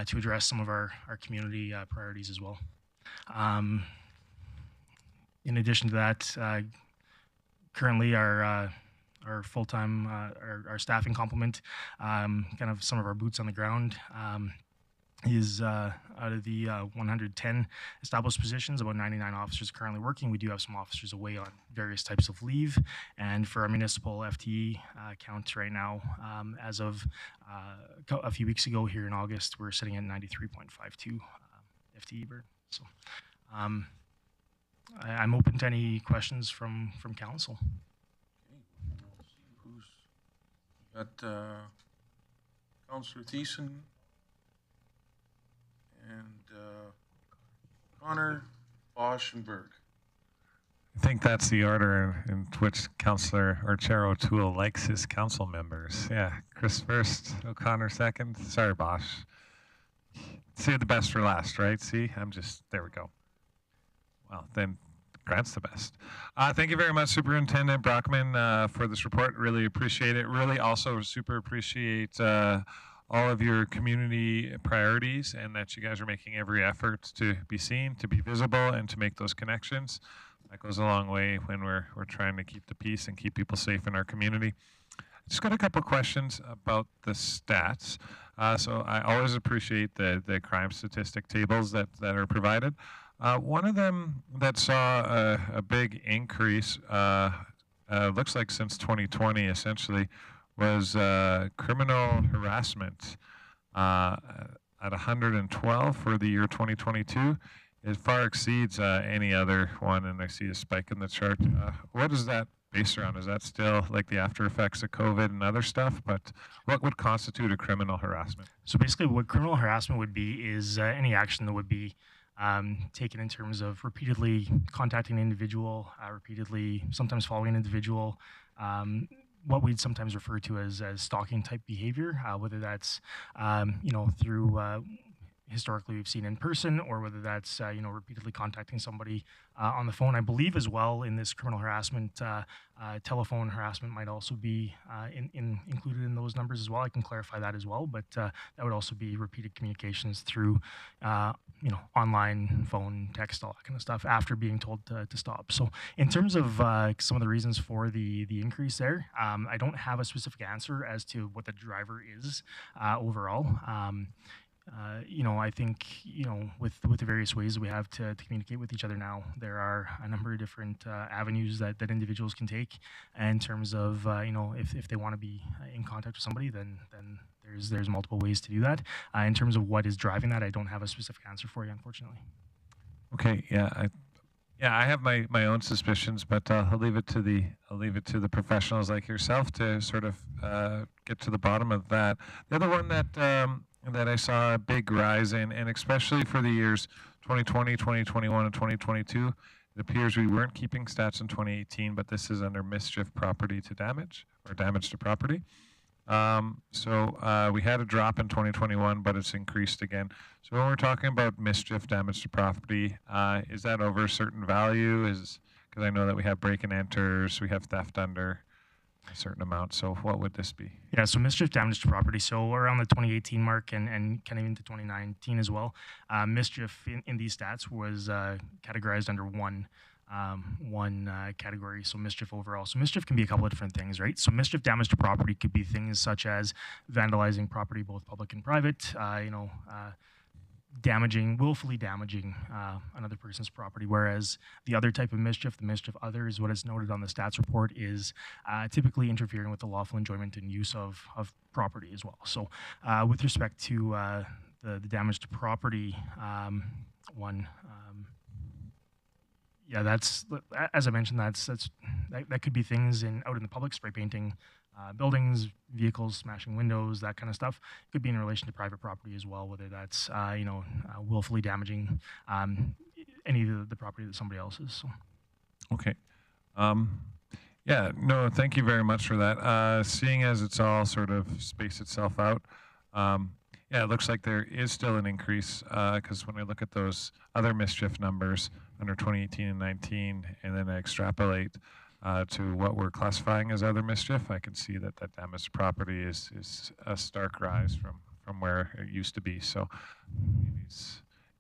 to address some of our community priorities as well. In addition to that, currently our full-time, our staffing complement, kind of some of our boots on the ground, is out of the 110 established positions, about 99 officers currently working. We do have some officers away on various types of leave. And for our municipal FTE count right now, as of a few weeks ago here in August, we're sitting at 93.52 FTE burden. So I'm open to any questions from council.
Who's got Councillor Thiessen and Connor, Bosch, and Berg.
I think that's the order in which Councillor or Chair O'Toole likes his council members. Yeah, Chris first, O'Connor second. Sorry, Bosch. Save the best for last, right? See, there we go. Well, then Grant's the best. Thank you very much, Superintendent Brockman, for this report. Really appreciate it. Really also super appreciate all of your community priorities and that you guys are making every effort to be seen, to be visible, and to make those connections. That goes a long way when we're trying to keep the peace and keep people safe in our community. Just got a couple questions about the stats. So I always appreciate the crime statistic tables that are provided. One of them that saw a big increase, looks like since 2020 essentially, was criminal harassment at 112 for the year 2022. It far exceeds any other one, and I see a spike in the chart. What is that based around? Is that still like the after effects of COVID and other stuff? But what would constitute a criminal harassment?
So basically what criminal harassment would be is any action that would be taken in terms of repeatedly contacting an individual, repeatedly sometimes following an individual, what we'd sometimes refer to as stalking type behavior, whether that's through historically we've seen in person, or whether that's repeatedly contacting somebody on the phone. I believe as well in this criminal harassment, telephone harassment might also be included in those numbers as well. I can clarify that as well, but that would also be repeated communications through online, phone, text, all that kind of stuff after being told to stop. So in terms of some of the reasons for the increase there, I don't have a specific answer as to what the driver is overall. I think, with the various ways that we have to communicate with each other now, there are a number of different avenues that individuals can take in terms of, if they want to be in contact with somebody, then there's multiple ways to do that. In terms of what is driving that, I don't have a specific answer for you, unfortunately.
Okay, I have my own suspicions, but I'll leave it to the professionals like yourself to sort of get to the bottom of that. The other one that I saw a big rise in, and especially for the years 2020, 2021, and 2022, it appears we weren't keeping stats in 2018, but this is under mischief property to damage, or damage to property. So we had a drop in 2021, but it's increased again. So when we're talking about mischief damage to property, is that over a certain value? Because I know that we have break and enters, we have theft under a certain amount. So what would this be?
Yeah, so mischief damage to property. So around the 2018 mark and kind of into 2019 as well, mischief in these stats was categorized under one category, so mischief overall. So mischief can be a couple of different things, right? So mischief damage to property could be things such as vandalizing property, both public and private, willfully damaging another person's property, whereas the other type of mischief, the mischief other, is what is noted on the stats report, is typically interfering with the lawful enjoyment and use of property as well. So with respect to the damage to property one, that's, as I mentioned, that could be things out in the public, spray painting buildings, vehicles, smashing windows, that kind of stuff. It could be in relation to private property as well, whether that's willfully damaging any of the property that somebody else's. So.
Okay. Thank you very much for that. Seeing as it's all sort of spaced itself out, Yeah, it looks like there is still an increase because when I look at those other mischief numbers under 2018 and 19, and then I extrapolate to what we're classifying as other mischief, I can see that that damaged property is a stark rise from where it used to be. So,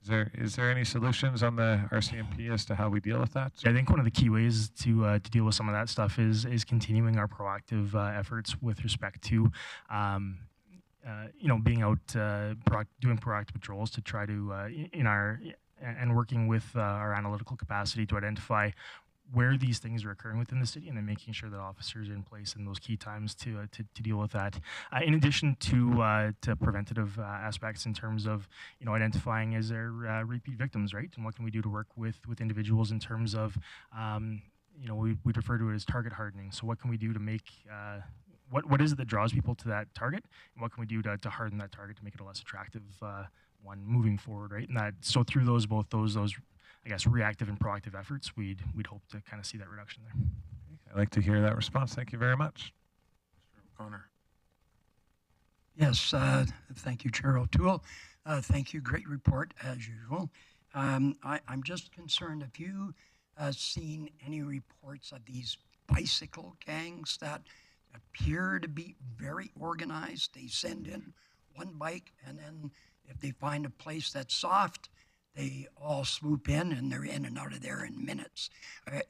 is there any solutions on the RCMP as to how we deal with that?
I think one of the key ways to deal with some of that stuff is continuing our proactive efforts with respect to being out doing proactive patrols to try to and working with our analytical capacity to identify where these things are occurring within the city, and then making sure that officers are in place in those key times to deal with that. In addition to preventative aspects in terms of identifying is there repeat victims, right? And what can we do to work with individuals in terms of we refer to it as target hardening. So what can we do to make what is it that draws people to that target, and what can we do to harden that target to make it a less attractive one moving forward, right? And that so through both those I guess reactive and proactive efforts, we'd hope to kind of see that reduction there.
I'd like to hear that response. Thank you very much.
Mr. O'Connor.
Yes, thank you, Chair O'Toole. Thank you, great report as usual. I'm just concerned, have you seen any reports of these bicycle gangs that appear to be very organized? They send in one bike, and then if they find a place that's soft, they all swoop in and they're in and out of there in minutes.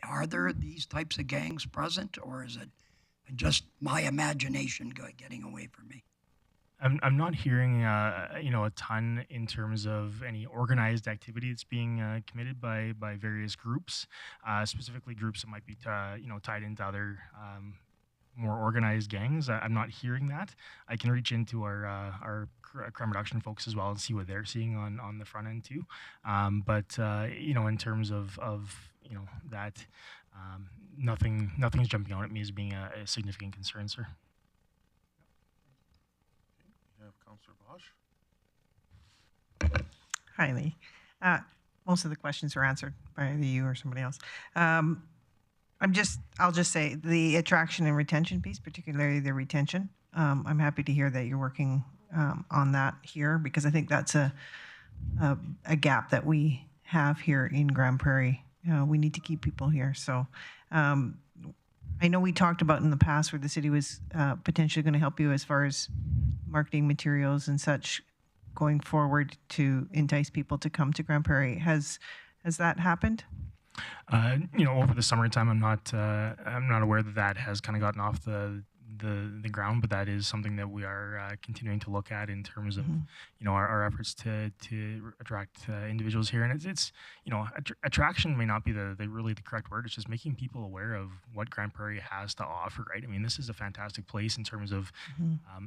Are there these types of gangs present, or is it just my imagination getting away from me?
I'm not hearing a ton in terms of any organized activity that's being committed by various groups, specifically groups that might be tied into other more organized gangs. I'm not hearing that. I can reach into our crime reduction folks as well and see what they're seeing on the front end too. But in terms of that, nothing's jumping out at me as being a significant concern, sir.
You have Councillor Bosch.
Hi, Lee. Most of the questions were answered by either you or somebody else. I'll just say the attraction and retention piece, particularly the retention. I'm happy to hear that you're working on that here, because I think that's a gap that we have here in Grande Prairie. We need to keep people here. So I know we talked about in the past where the city was potentially going to help you as far as marketing materials and such going forward to entice people to come to Grande Prairie. Has that happened?
Over the summertime, I'm not aware that has kind of gotten off the ground, but that is something that we are continuing to look at in terms of our efforts to attract individuals here. And it's attraction may not be the really the correct word. It's just making people aware of what Grande Prairie has to offer, right? I mean, this is a fantastic place in terms of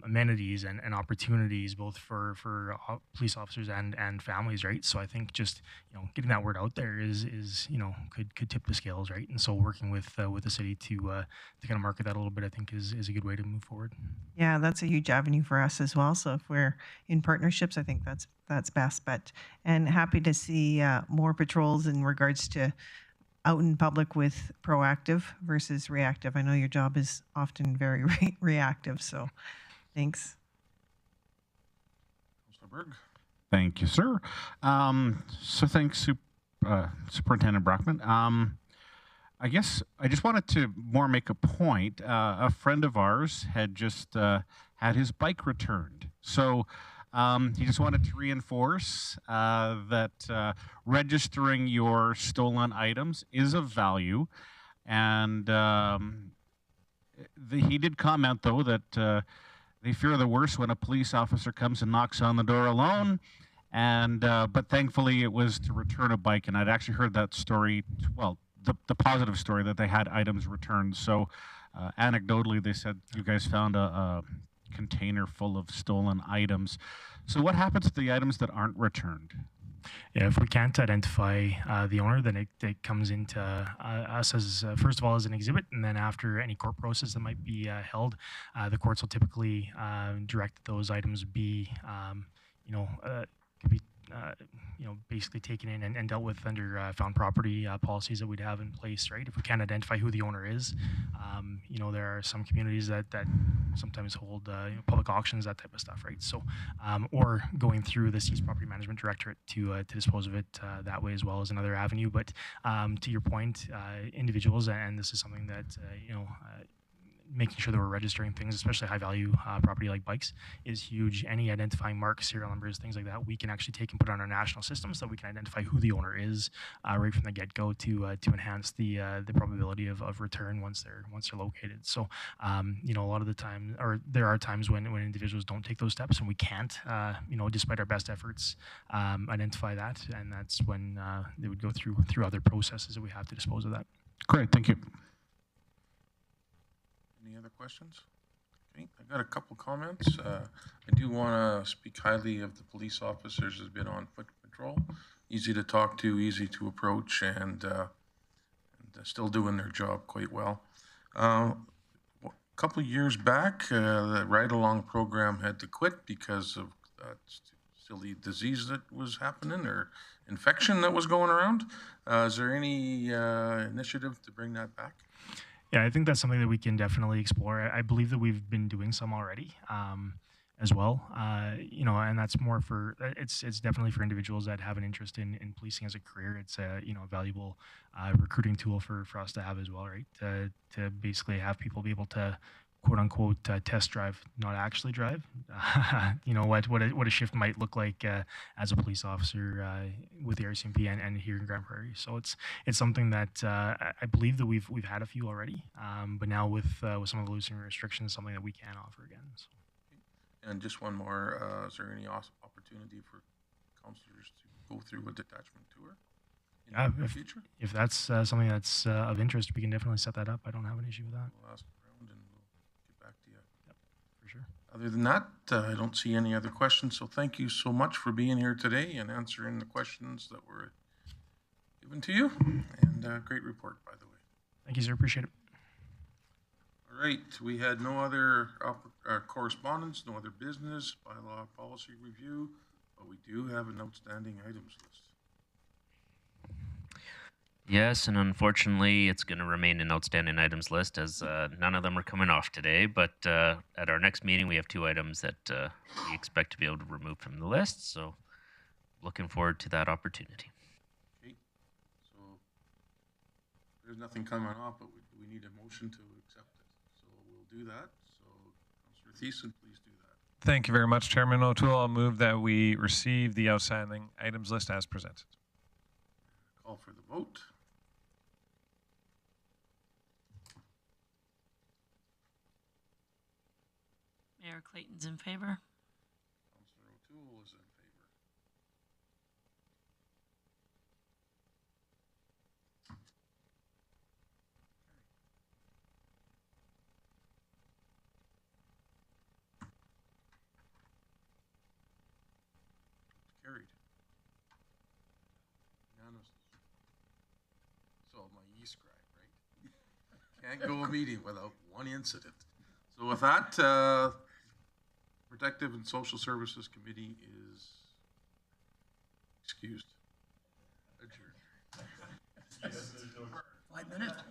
amenities and opportunities both for police officers and families, right? So I think just getting that word out there is could tip the scales, right? And so working with the city to kind of market that a little bit, I think is a good way to move forward.
Yeah, that's a huge avenue for us as well. So if we're in partnerships, I think that's best bet. And happy to see more patrols in regards to out in public with proactive versus reactive. I know your job is often very reactive, so thanks.
Councillor Berg.
Thank you, sir. So thanks, Superintendent Brockman. I guess I just wanted to more make a point. A friend of ours had just had his bike returned. So he just wanted to reinforce that registering your stolen items is of value. And he did comment, though, that they fear the worst when a police officer comes and knocks on the door alone. And but thankfully it was to return a bike. And I'd actually heard that story, well, the positive story that they had items returned. So anecdotally, they said you guys found a container full of stolen items. So what happens to the items that aren't returned?
Yeah, if we can't identify the owner, then it comes into us as, first of all, as an exhibit, and then after any court process that might be held, the courts will typically direct those items be, could be basically taken in and dealt with under found property policies that we'd have in place, right? If we can't identify who the owner is, there are some communities that sometimes hold public auctions, that type of stuff, right? So, or going through the Seas Property Management Directorate to dispose of it that way as well as another avenue. But to your point, individuals, and this is something that making sure that we're registering things, especially high value property like bikes, is huge. Any identifying marks, serial numbers, things like that, we can actually take and put on our national system so that we can identify who the owner is right from the get-go to enhance the probability of return once they're located. So a lot of the time, or there are times when individuals don't take those steps, and we can't, despite our best efforts, identify that, and that's when they would go through other processes that we have to dispose of that.
Great, thank you.
Any other questions? Okay, I got a couple comments. I do want to speak highly of the police officers who's been on foot patrol. Easy to talk to, easy to approach, and still doing their job quite well. A couple of years back, the ride-along program had to quit because of silly disease that was happening or infection that was going around. Is there any initiative to bring that back?
Yeah, I think that's something that we can definitely explore. I believe that we've been doing some already as well. And that's more for, it's definitely for individuals that have an interest in policing as a career. It's a valuable recruiting tool for us to have as well, right? To basically have people be able to quote unquote test drive, not actually drive. What a shift might look like as a police officer with the RCMP and here in Grande Prairie. So it's something that I believe that we've had a few already, but now with some of the loosening restrictions, something that we can offer again. So.
And just one more, is there any opportunity for councillors to go through a detachment tour in the future?
If that's something that's of interest, we can definitely set that up. I don't have an issue with that.
We'll ask around and we'll get back to you.
Yep, for sure.
Other than that, I don't see any other questions. So thank you so much for being here today and answering the questions that were given to you. And great report, by the way.
Thank you, sir. Appreciate it.
All right, we had no other correspondence, no other business, bylaw policy review, but we do have an outstanding items list.
Yes, and unfortunately, it's going to remain an outstanding items list as none of them are coming off today. But at our next meeting, we have 2 items that we expect to be able to remove from the list. So looking forward to that opportunity.
Okay, so there's nothing coming off, but we need a motion to accept it. So we'll do that. So Councillor Thiessen, please do that.
Thank you very much, Chairman O'Toole. I'll move that we receive the outstanding items list as presented.
Call for the vote.
Mayor Clayton's in favor.
Councillor O'Toole is in favor. Carried. Unanimously. So my e-scribe, right? Can't go a meeting without one incident. So with that, Protective and Social Services Committee is excused. Adjourned.
5 minutes.